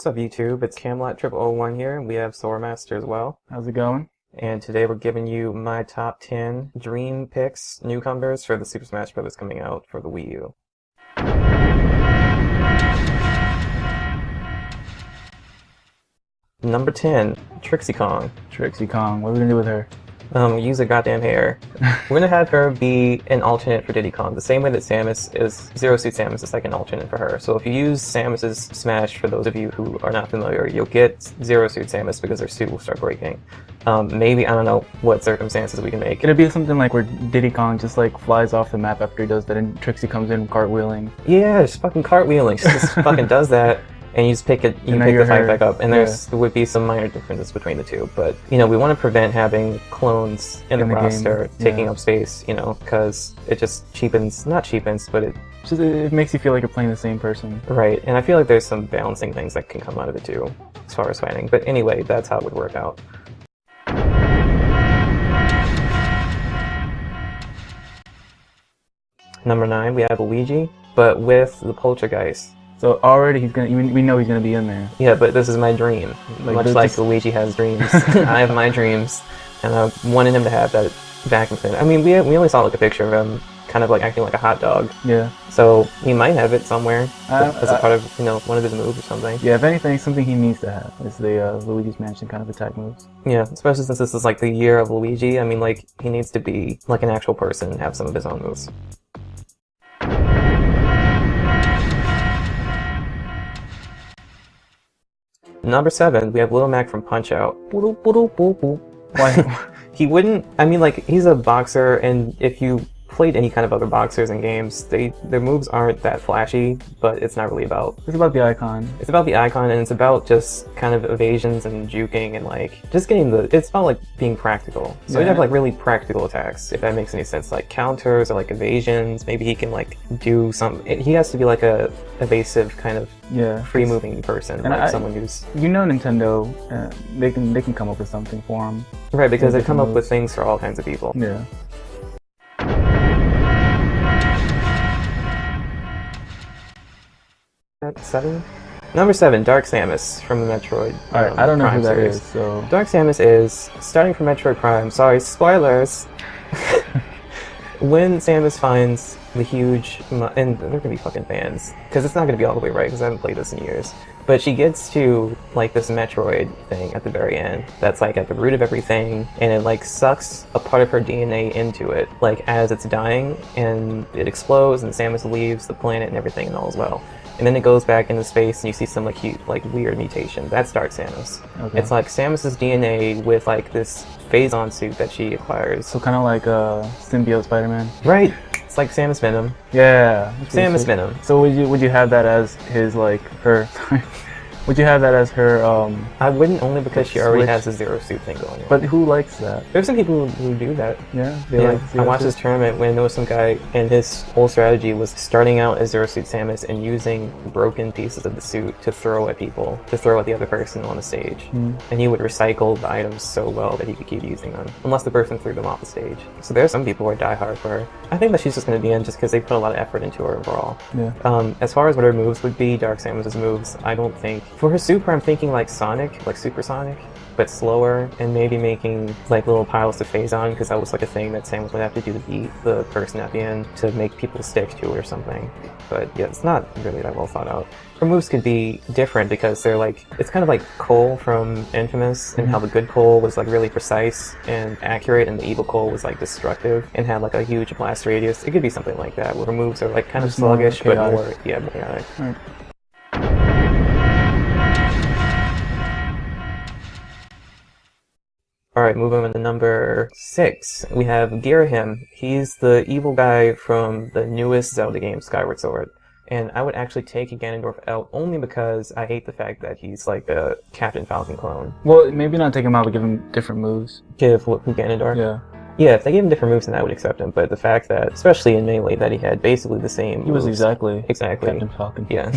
What's up, YouTube? It's Camelot001 here, and we have soramstr as well. How's it going? And today we're giving you my top 10 dream picks, newcomers for the Super Smash Bros. Coming out for the Wii U. Number 10, Trixie Kong. Trixie Kong. What are we gonna do with her? Use her goddamn hair. We're gonna have her be an alternate for Diddy Kong, the same way that Samus is, Zero Suit Samus is like an alternate for her. So if you use Samus's Smash, for those of you who are not familiar, you'll get Zero Suit Samus because her suit will start breaking. Maybe, I don't know what circumstances we can make. Could it be something like where Diddy Kong just like flies off the map after he does that and Trixie comes in cartwheeling? Yeah, just fucking cartwheeling. She just fucking does that. And you just pick it, you pick the fight back up, and there would be some minor differences between the two. But you know, we want to prevent having clones in the roster taking up space. You know, because it just cheapens, not cheapens, but it makes you feel like you're playing the same person. Right, and I feel like there's some balancing things that can come out of it too, as far as fighting. But anyway, that's how it would work out. Number 9, we have Luigi, but with the poltergeist. So already we know he's gonna be in there. Yeah, but this is my dream. Much like Luigi has dreams, I have my dreams, and I wanted him to have that vacuum cleaner. I mean, we only saw like a picture of him, kind of like acting like a hot dog. Yeah. So he might have it somewhere as a part of one of his moves or something. Yeah, if anything, something he needs to have is the Luigi's Mansion kind of attack moves. Yeah, especially since this is like the year of Luigi. I mean, like he needs to be like an actual person and have some of his own moves. Number 7, we have Little Mac from Punch-Out. Why? He wouldn't, I mean, like, he's a boxer, and if you played any kind of other boxers and games, their moves aren't that flashy, but it's not really about... It's about the icon. It's about the icon, and it's about just kind of evasions and juking and, like, just getting the... It's about, like, being practical. So he'd have, like, really practical attacks, if that makes any sense. Like, counters or, like, evasions. Maybe he can, like, do some... He has to be, like, a evasive kind of free-moving person, and like someone who's... You know Nintendo, they can come up with something for him. Right, because they come up with things for all kinds of people. Yeah. Number 7, Dark Samus from the Metroid. Alright, I don't know Prime who that series. is, so... Dark Samus is, starting from Metroid Prime, sorry, spoilers! When Samus finds the huge, and they're gonna be fucking fans, because it's not gonna be all the way right, because I haven't played this in years, but she gets to, like, this Metroid thing at the very end, that's, like, at the root of everything, and it, like, sucks a part of her DNA into it, like, as it's dying, and it explodes, and Samus leaves the planet and everything, and all is well. And then it goes back into space, and you see some like weird mutation. That's Dark Samus. Okay. It's like Samus's DNA with like this Phazon suit that she acquires. So kind of like symbiote Spider-Man. Right. It's like Samus Venom. Yeah. Samus Venom. So would you have that as his her? Would you have that as her? I wouldn't, only because she already has a Zero Suit thing going on. But who likes that? There's some people who do that. Yeah, I watched this tournament when there was some guy, and his whole strategy was starting out as Zero Suit Samus and using broken pieces of the suit to throw at people, to throw at the other person on the stage. And he would recycle the items so well that he could keep using them, unless the person threw them off the stage. So there's some people who are diehard for her. I think that she's just going to be in just because they put a lot of effort into her overall. Yeah. As far as what her moves would be, Dark Samus's moves, I don't think... For her super, I'm thinking like Sonic, like Super Sonic, but slower, and maybe making like little piles to phase on, because that was like a thing that Samus would have to do to beat the person at the end to make people stick to it or something. But yeah, it's not really that well thought out. Her moves could be different because they're like, it's kind of like Cole from Infamous, and how the good Cole was like really precise and accurate, and the evil Cole was like destructive and had like a huge blast radius. It could be something like that, where her moves are like kind of sluggish, but more chaotic. Right. Alright, moving on to number 6. We have Girahim. He's the evil guy from the newest Zelda game, Skyward Sword. And I would actually take a Ganondorf out only because I hate the fact that he's like a Captain Falcon clone. Well, maybe not take him out, but give him different moves. Give Ganondorf? Yeah. Yeah, if they gave him different moves, then I would accept him. But the fact that, especially in Melee, that he had basically the same moves. He was exactly Captain Falcon. Yeah.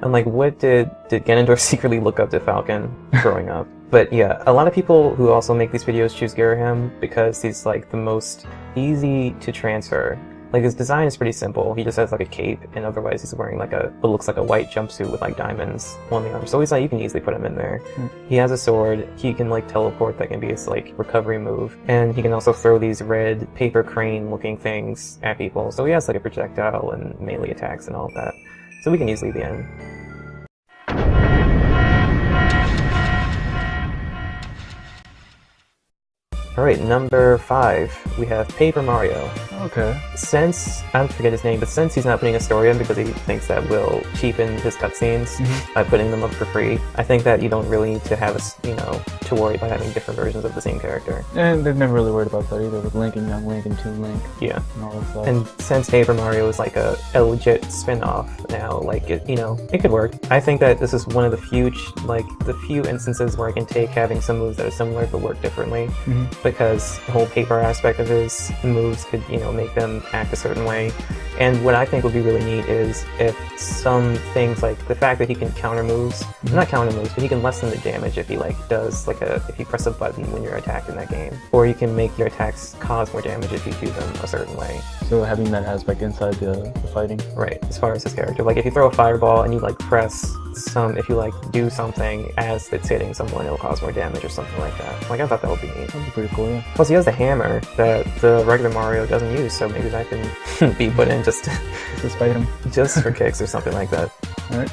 I'm like, what did Ganondorf secretly look up to Falcon growing up? But yeah, a lot of people who also make these videos choose Girahim because he's like the most easy to transfer. Like his design is pretty simple. He just has like a cape, and otherwise he's wearing like what looks like a white jumpsuit with like diamonds on the arm. So he's like, you can easily put him in there. He has a sword. He can like teleport. That can be his like recovery move, and he can also throw these red paper crane looking things at people. So he has like a projectile and melee attacks and all of that. So we can easily be in. Alright, number 5, we have Paper Mario. Okay. Since, I forget his name, but since he's not putting a story in because he thinks that will cheapen his cutscenes by putting them up for free, I think that you don't really need to have to worry about having different versions of the same character. And they've never really worried about that either with Link and Young Link and Toon Link. Yeah. And all that stuff. And since Paper Mario is like a legit spin-off now, like it could work. I think that this is one of the few instances where I can take having some moves that are similar but work differently. Because the whole paper aspect of his moves could, make them act a certain way. And what I think would be really neat is if some things like the fact that he can counter moves, not counter moves, but he can lessen the damage if he does if you press a button when you're attacked in that game. Or you can make your attacks cause more damage if you do them a certain way. So having that aspect inside the fighting. Right, as far as his character. Like if you throw a fireball and you press if you do something as it's hitting someone, it'll cause more damage or something like that. Like I thought that would be neat. That'd be pretty cool, yeah. Plus he has the hammer that the regular Mario doesn't use, so maybe that can be put in just to spite him. Just for kicks or something like that. Alright.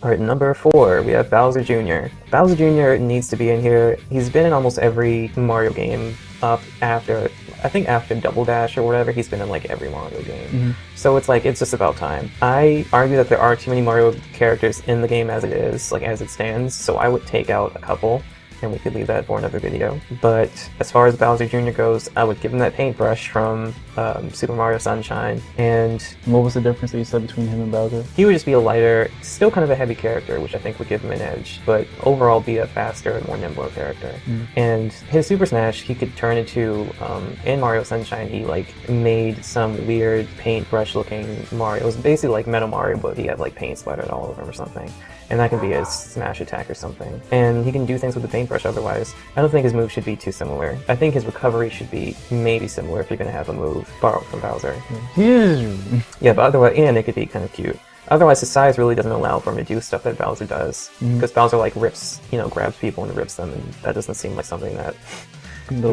Alright, number 4, we have Bowser Jr. Bowser Jr. needs to be in here. He's been in almost every Mario game up after, I think after Double Dash or whatever, he's been in every Mario game. So it's it's just about time. I argue that there are too many Mario characters in the game as it is, as it stands, so I would take out a couple. And we could leave that for another video. But as far as Bowser Jr. goes, I would give him that paintbrush from Super Mario Sunshine. And what was the difference that you said between him and Bowser? He would just be a lighter, still kind of a heavy character, which I think would give him an edge, but overall be a faster and more nimble character. And his Super Smash, he could turn into, in Mario Sunshine, he made some weird paintbrush looking Mario. It was basically like Metal Mario, but he had paint splattered all over him or something. And that can be his smash attack or something. And he can do things with the paintbrush otherwise. I don't think his move should be too similar. I think his recovery should be maybe similar if you're going to have a move borrowed from Bowser. Yeah, but otherwise, and it could be kind of cute. Otherwise, his size really doesn't allow for him to do stuff that Bowser does. Because Bowser rips, grabs people and rips them, and that doesn't seem like something that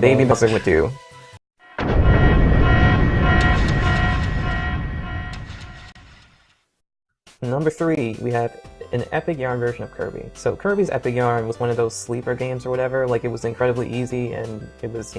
baby Bowser would do. Number 3, we have an Epic Yarn version of Kirby. So Kirby's Epic Yarn was one of those sleeper games or whatever. It was incredibly easy and it was,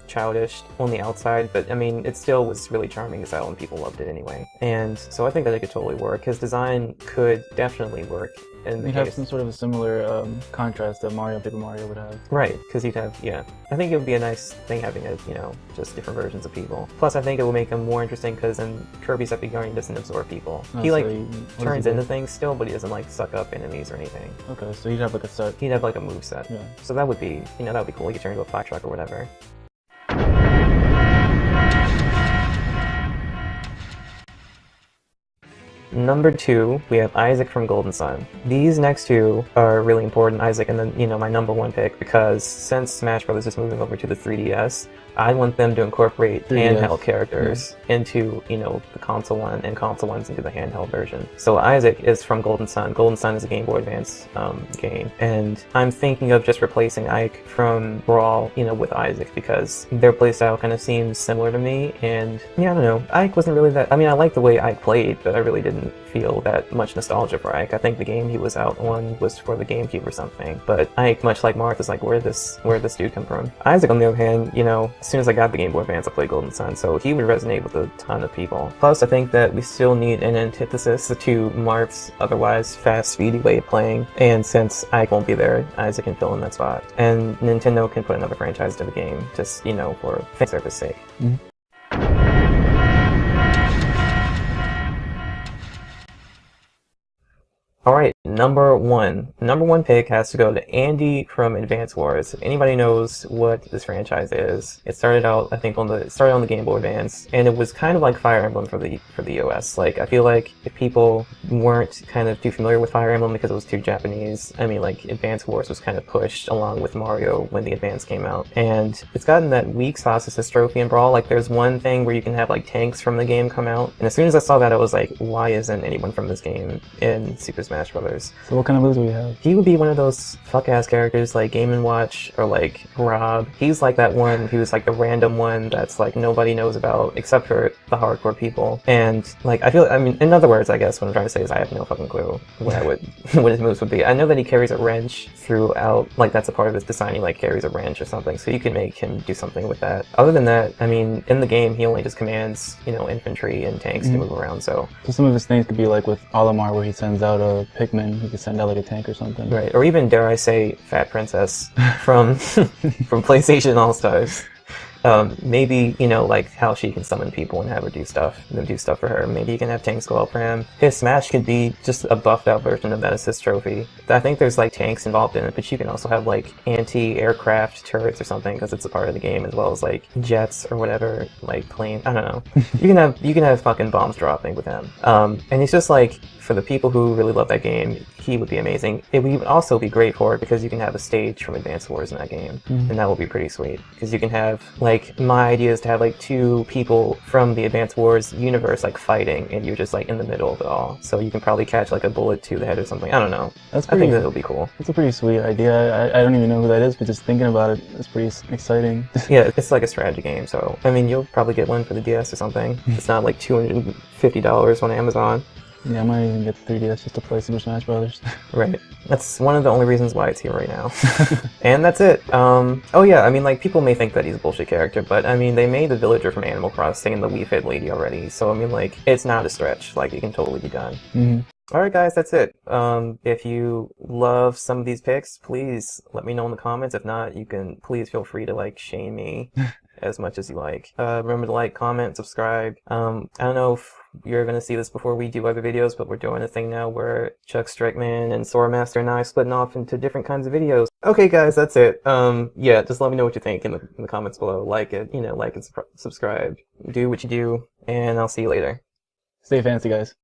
childish on the outside, but I mean, it still was really charming as hell and people loved it anyway. And so I think that it could totally work. His design could definitely work. You'd have some sort of a similar contrast that Paper Mario would have. Right, because he'd have, I think it would be a nice thing having just different versions of people. Plus, I think it will make him more interesting because in Kirby's Epic Yarn, he doesn't absorb people. He turns into things still, but he doesn't suck up enemies or anything. Okay, so he'd have a set. He'd have a move set. Yeah. So that would be, that would be cool. He could turn into a fire truck or whatever. Number 2, we have Isaac from Golden Sun. These next two are really important, Isaac and then, my number 1 pick, because since Smash Bros. Is moving over to the 3DS, I want them to incorporate handheld characters into, the console one and console ones into the handheld version. So Isaac is from Golden Sun. Golden Sun is a Game Boy Advance game, and I'm thinking of just replacing Ike from Brawl, with Isaac because their playstyle kind of seems similar to me, and yeah, I don't know. Ike wasn't really that. I mean, I like the way Ike played, but I really didn't feel that much nostalgia for Ike. I think the game he was out on was for the GameCube or something. But Ike, much like Marth, is where'd this dude come from? Isaac, on the other hand, as soon as I got the Game Boy Advance, I played Golden Sun, so he would resonate with a ton of people. Plus, I think that we still need an antithesis to Marth's otherwise fast, speedy way of playing. And since Ike won't be there, Isaac can fill in that spot. And Nintendo can put another franchise to the game, just, for fan service sake. Alright, number 1. Number 1 pick has to go to Andy from Advance Wars. If anybody knows what this franchise is, it started out, I think, on the Game Boy Advance, and it was kind of like Fire Emblem for the OS. I feel like if people weren't kind of too familiar with Fire Emblem because it was too Japanese. I mean, like, Advance Wars was kind of pushed along with Mario when the Advance came out. And it's gotten that weak sauce as a trophy and brawl. Like, there's one thing where you can have, like, tanks from the game come out. And as soon as I saw that, I was like, why isn't anyone from this game in Super Smash Bros.? So what kind of moves do we have? He would be one of those fuck-ass characters like Game & Watch or, like, Rob. He's like that one who's, like, the random one that's, like, nobody knows about except for the hardcore people. And, like, I mean, in other words, I guess what I'm trying to say is I have no fucking clue what what his moves would be. I know that he carries a wrench throughout, like, that's a part of his design. He, like, carries a wrench or something, so you can make him do something with that. Other than that, I mean, in the game, he only just commands, you know, infantry and tanks to move around, so. So some of his things could be like with Olimar, where he sends out a Pikmin, he could send out, like, a tank or something. Right, or even, dare I say, Fat Princess from, from PlayStation All-Stars. Maybe, you know, like how she can summon people and have her do stuff, and then do stuff for her. Maybe you can have tanks go out for him. His Smash could be just a buffed out version of that assist trophy. I think there's like tanks involved in it, but you can also have like anti-aircraft turrets or something because it's a part of the game, as well as like jets or whatever, like plane. I don't know. You can have fucking bombs dropping with him. And it's just like, for the people who really love that game, he would be amazing. It would also be great for it because you can have a stage from Advance Wars in that game, and that would be pretty sweet. Because you can have, like, my idea is to have like two people from the Advance Wars universe like fighting, and you're just like in the middle of it all. So you can probably catch like a bullet to the head or something. I don't know. I think that would be cool. That's a pretty sweet idea. I don't even know who that is, but just thinking about it, it's pretty exciting. Yeah, it's like a strategy game. So I mean, you'll probably get one for the DS or something. It's not like $250 on Amazon. Yeah, I might even get the 3DS just to play Super Smash Brothers. Right. That's one of the only reasons why it's here right now. And that's it. Oh yeah, I mean, like, people may think that he's a bullshit character, but I mean, they made the villager from Animal Crossing and the Wii Fit lady already, so I mean, like, it's not a stretch. Like, it can totally be done. Alright guys, that's it. If you love some of these picks, please let me know in the comments. If not, you can please feel free to, like, shame me as much as you like. Remember to like, comment, subscribe. I don't know if you're going to see this before we do other videos, but we're doing a thing now where chuckstreckman and soramstr and I are splitting off into different kinds of videos. Okay guys, that's it. Yeah, just let me know what you think in the comments below. Like it, you know, like and subscribe. Do what you do, and I'll see you later. Stay fancy, guys.